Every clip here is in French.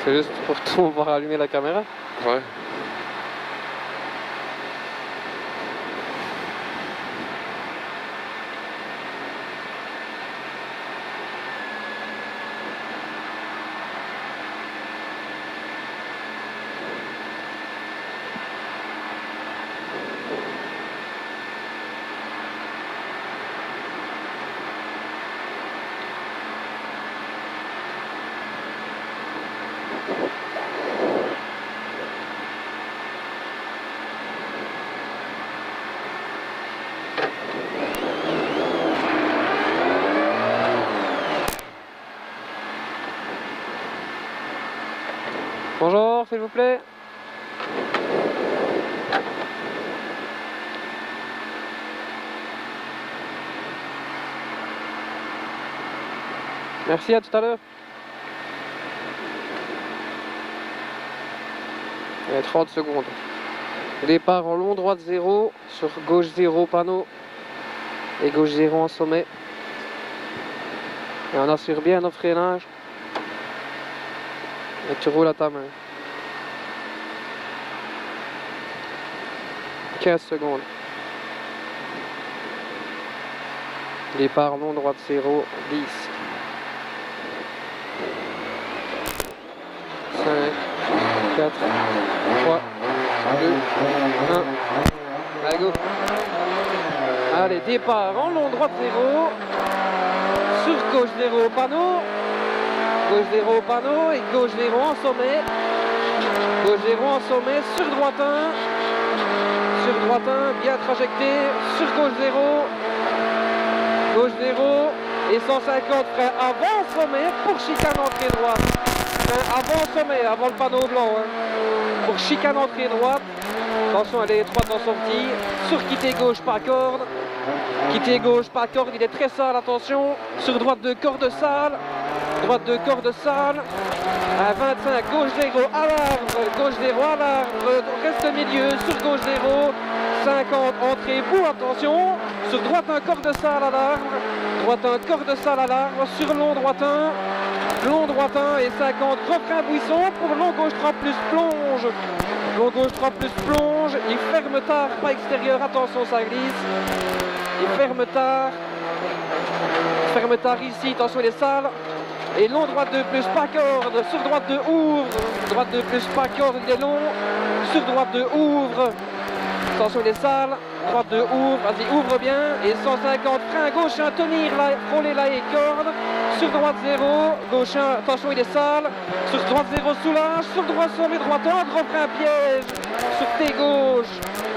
C'est juste pour pouvoir allumer la caméra. Ouais. Bonjour, s'il vous plaît. Merci, à tout à l'heure. Il y a 30 secondes. Départ en long, droite 0, sur gauche 0 panneau et gauche 0 en sommet. Et on assure bien nos freinages. Et tu roules à ta main. 15 secondes. Départ long, droite 0, 10. 5, 4, 3, 2, 1. Allez, go. Allez, départ en long, droite 0. Sur gauche 0 au panneau. Gauche 0 au panneau et gauche 0 en sommet. Gauche 0 en sommet, sur droite 1. Sur droite 1, bien trajecté. Sur gauche 0. Gauche 0. Et 150 frein avant sommet pour chicane entrée droite. Avant sommet, avant le panneau blanc. Hein. Pour chicane entrée droite. Attention, elle est étroite en sortie. Sur quitter gauche pas corde. Quitter gauche pas corde, il est très sale, attention. Sur droite de corde sale. Droite de corde sale. À 25, gauche 0 à l'arbre. Gauche 0 à l'arbre. Reste milieu. Sur gauche 0. 50, entrée bout, attention. Sur droite un corde sale à l'arbre. Droite un corde sale à l'arbre. Sur long droite 1. Long droite 1 et 50, refrain buisson pour long gauche 3 plus plonge. Long gauche 3 plus plonge. Il ferme tard, pas extérieur, attention ça glisse. Il ferme tard. Ferme tard ici, attention il est sale. Et long droite 2 plus pas corde. Sur droite 2 ouvre. Droite 2 plus pas corde, il est long. Sur droite 2 ouvre. Attention il est sale. Droite 2 ouvre, vas-y ouvre bien. Et 150, frein gauche 1, tenir là, frôler là et corde. Sur droite 0, gauche 1, attention il est sale. Sur droite 0 soulage. Sur droite sommet droite 1, gros frein piège. Sur T gauche,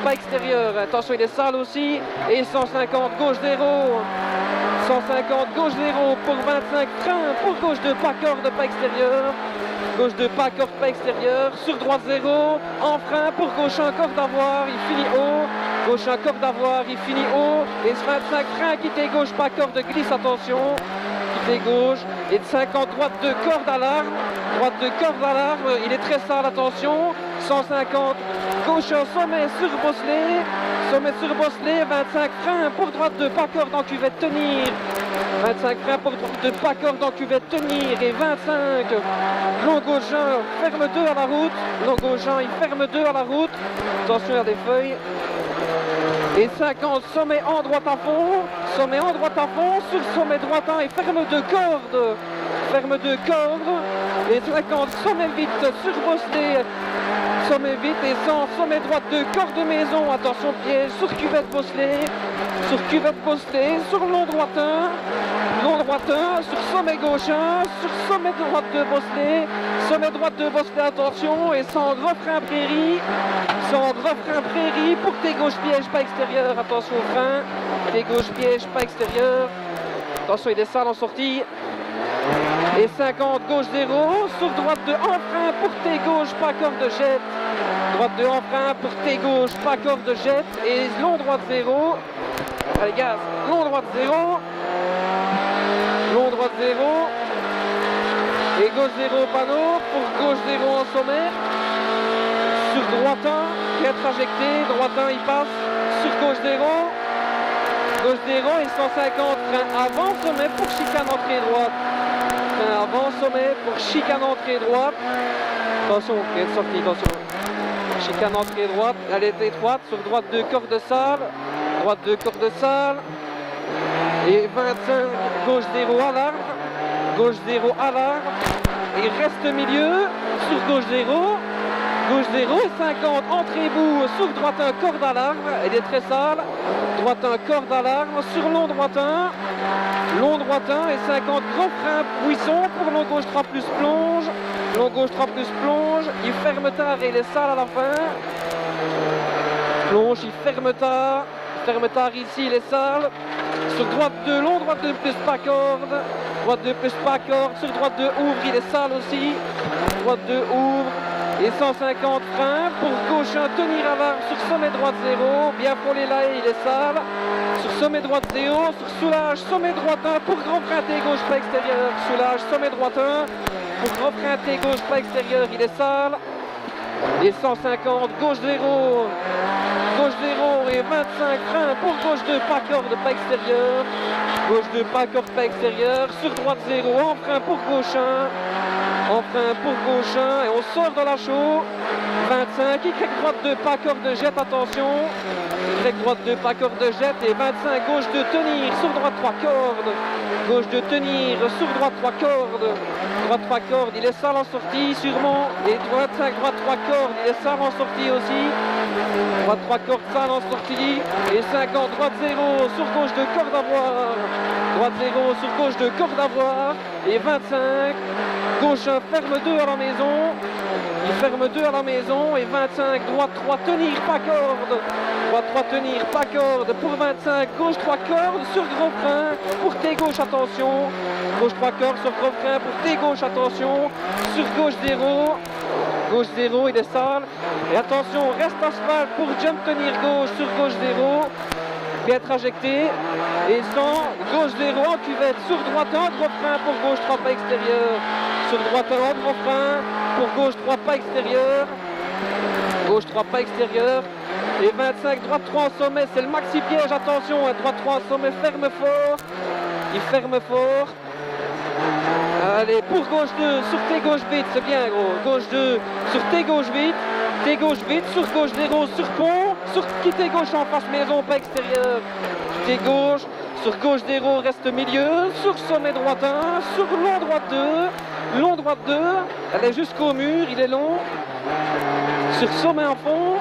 pas extérieur. Attention il est sale aussi. Et 150, gauche 0. 150, gauche 0 pour 25, frein pour gauche 2, pas corde, pas extérieur. Gauche 2, pas corde, pas extérieur. Sur droite 0, en frein pour gauche 1, corde d'avoir, il finit haut. Gauche 1, corde d'avoir, il finit haut. Et 25, frein, quitter gauche, pas corde, glisse, attention. Quitter gauche. Et 50, droite 2, corde à l'arme. Droite 2, corde à l'arme, il est très sale, attention. 150, gauche 1, sommet sur bosselet. Sommet sur bosselet, 25 freins pour droite 2, pas corde en cuvette, tenir. 25 freins pour droite 2, pas corde en cuvette, tenir. Et 25, long gauche 1, ferme 2 à la route. Long gauche 1, il ferme 2 à la route. Attention à des feuilles. Et 50, sommet en droite à fond. Sommet en droite à fond, sur sommet droite 1 et ferme 2 cordes. Ferme 2 cordes. Et 50, sommet vite sur bosselet. Sommet vite et 100, sommet droite 2, corde maison, attention piège, sur cuvette bosselet, sur cuvette bosselet, sur long droite 1, long droite 1, sur sommet gauche 1, sur sommet droite 2 bosselet, sommet droite 2 bosselet, attention, et 100 refrain prairie, 100 refrain prairie, pour tes gauche piège, pas extérieur, attention au frein, tes gauche piège, pas extérieur, attention il est sale en sortie. Et 50, gauche 0, sur droite 2 en frein pour tes gauche, pas corde de jet. Droite 2 en frein pour tes gauche, pas corde de jet. Et long droite 0. Allez gaz, long droite 0. Long droite 0. Et gauche 0 au panneau pour gauche 0 en sommet. Sur droite 1, bien trajecté, droite 1 il passe. Sur gauche 0. Gauche 0 et 150, frein avant sommet pour chicane entrée droite. frein avant, sommet, pour chicane entrée droite. Attention, il y a une sortie, attention. Chicane entrée droite, elle est étroite, sur droite 2 corps de salle. Droite 2 corps de salle. Et 25, gauche 0 à l'arbre. Gauche 0 à l'arbre. Et reste milieu, sur gauche 0. Gauche 0 et 50, entrée bout, sur droite 1, corde à l'arbre, elle est très sale. Droite 1, corde à l'arbre, sur long droite 1. Long droite 1 et 50, grand frein, buisson, pour long gauche 3 plus plonge. Long gauche 3 plus plonge, il ferme tard et il est sale à la fin. Plonge, il ferme tard ici, il est sale. Sur droite 2, long droite 2 plus pas corde. Droite 2 plus pas corde, sur droite 2 ouvre, il est sale aussi. Droite 2 ouvre. Et 150 freins, pour gauche 1, tenir à l'arbre sur sommet droite 0, bien frôler là et il est sale. Sur sommet droite 0, sur soulage, sommet droite 1, pour grand frein T gauche pas extérieur, soulage, sommet droite 1, pour grand frein T gauche pas extérieur, il est sale. Et 150, gauche 0, gauche 0 et 25 freins, pour gauche 2, pas corde, pas extérieur. Gauche 2, pas corde, pas extérieur, sur droite 0, en frein pour gauche 1. Enfin pour gauche 1 et on sort dans la chaux. 25, Y droite 2, pas corde de jet, attention. Y droite 2, pas corde de jet et 25, gauche 2, tenir, sur droite 3 cordes. Gauche 2, tenir, sur droite 3 cordes. Droite 3 cordes, il est sale en sortie sûrement. Et 25, droite 3 cordes, il est sale en sortie aussi. Droite 3 cordes, sale en sortie. Et 50, droite 0, sur gauche 2, corde à voir. Droite 0, sur gauche 2, corde à voir. Et 25, gauche 1, ferme 2 à la maison. Il ferme 2 à la maison. Et 25, droite 3, tenir, pas corde. Droite 3, tenir, pas corde. Pour 25, gauche 3 cordes, sur gros frein. Pour T gauche, attention. Gauche 3 cordes, sur gros frein. Pour T gauche, attention. Sur gauche 0. Gauche 0, il est sale. Et attention, reste asphalte pour jump tenir gauche, sur gauche 0. Bien trajecté. Et 100, gauche 0 en cuvette, sur droite 1, gros frein pour gauche 3 pas extérieur. Sur droite 1, gros frein, pour gauche 3 pas extérieur. Gauche 3 pas extérieur. Et 25, droite 3 en sommet, c'est le maxi piège, attention, droite 3 en sommet, ferme fort. Il ferme fort. Allez, pour gauche 2, sur T gauche vite, c'est bien gros. Gauche 2, sur T gauche vite. T gauche vite, sur gauche 0, sur pont. Sur quitter gauche en face maison, pas extérieur. T gauche, sur gauche 0, reste milieu. Sur sommet droite 1, sur long droite 2. Long droite 2, elle est jusqu'au mur, il est long. Sur sommet en fond.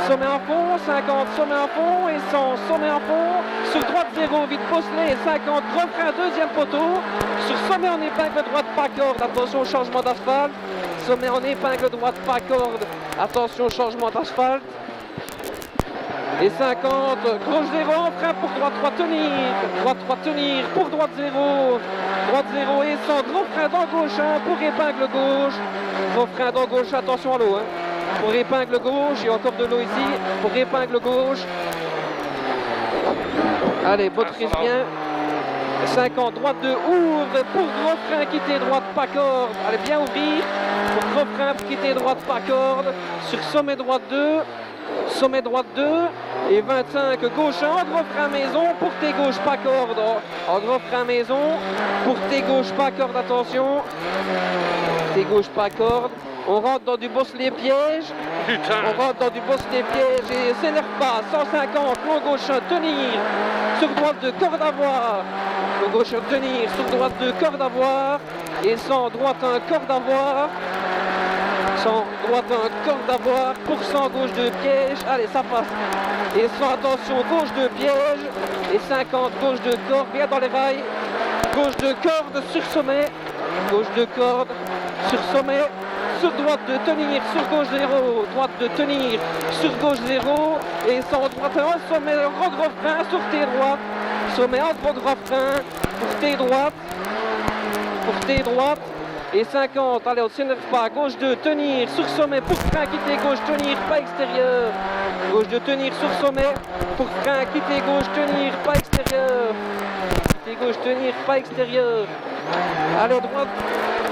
Sommet en fond, 50, sommet en fond et 100, sommet en fond. Sur droite 0, vite Bosselet et 50, gros frein, deuxième poteau. Sur sommet en épingle droite, pas corde, attention, changement d'asphalte. Sommet en épingle droite, pas corde, attention, changement d'asphalte. Et 50, gauche 0, frein pour droite 3, tenir. Droite 3, tenir, pour droite 0. Droite 0 et 100, gros frein dans gauche 1, pour épingle gauche. Gros frein dans gauche, attention à l'eau. Pour épingle gauche, il y a encore de l'eau ici. Pour épingle gauche. Allez, motrice bien. 50, droite 2, ouvre. Pour gros frein, quitter droite, pas corde. Allez, bien ouvrir. Pour gros frein, quitter droite, pas corde. Sur sommet droite 2. Sommet droite 2. Et 25, gauche 1, gros frein maison. Pour T gauche, pas corde. En gros frein maison. Pour T gauche, pas corde, attention. T gauche, pas corde. On rentre dans du Bosselet piège. Putain. On rentre dans du Bosselet piège et s'énerve pas. 150, long gauche 1, tenir. Sur droite 2, corde à voir. Long gauche 1, tenir. Sur droite 2, corde à voir. Et 100, droite 1, corde à voir. 100, droite 1, corde à voir. Pour 100, gauche 2, piège. Allez, ça passe. Et 100, attention, gauche 2, piège. Et 50, gauche 2, corde. Bien dans les rails. Gauche 2, corde sur sommet. Gauche 2, corde sur sommet. Sur droite de tenir, sur gauche 0, droite de tenir, sur gauche 0, et 100, droite 1, sommet, gros frein, sur T droite, sommet, gros frein, pour T droite, et 50, allez, on ne s'énerve pas, gauche 2, tenir, sur sommet, pour frein, quitter gauche, tenir, pas extérieur, gauche 2, tenir, sur sommet, pour frein, quitter gauche, tenir, pas extérieur, quitter gauche, tenir, pas extérieur, allez, droite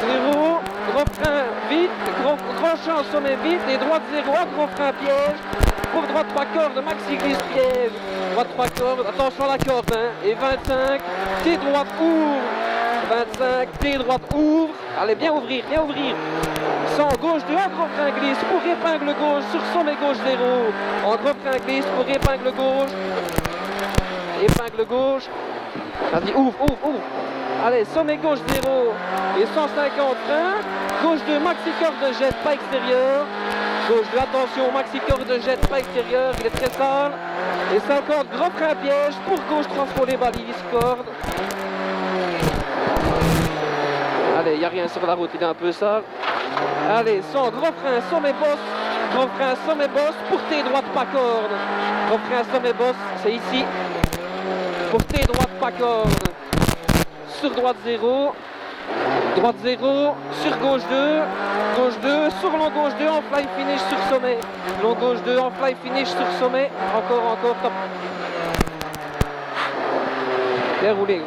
0, gros frein vite, gros champ sommet vite, et droite 0, gros frein piège, pour droite 3 cordes, maxi glisse piège, droite 3 cordes, attention à la corde, et 25, T droite ouvre, 25, T droite ouvre. Allez, bien ouvrir, bien ouvrir. 100, gauche 2, en gros frein glisse pour épingle gauche sur sommet gauche 0. En gros frein glisse pour épingle gauche. Épingle gauche. Vas-y, ouvre, ouvre, ouvre. Allez, sommet gauche 0 et 150 frein. Gauche 2, maxi corde de jet, pas extérieur. Gauche 2, attention, maxi corde de jet, pas extérieur, il est très sale. Et 50, gros frein piège pour gauche, transfo les balises, corde. Allez, il n'y a rien sur la route, il est un peu sale. Allez, 100, gros frein, sommet boss. Gros frein, sommet boss, pour T droite, pas corde. Gros frein, sommet boss, c'est ici. Pour T droite, pas corde. Sur droite 0. Droite 0, sur gauche 2, gauche 2, sur long gauche 2, en fly finish sur sommet. Long gauche 2, en fly finish sur sommet. Encore, encore, top. Bien roulé.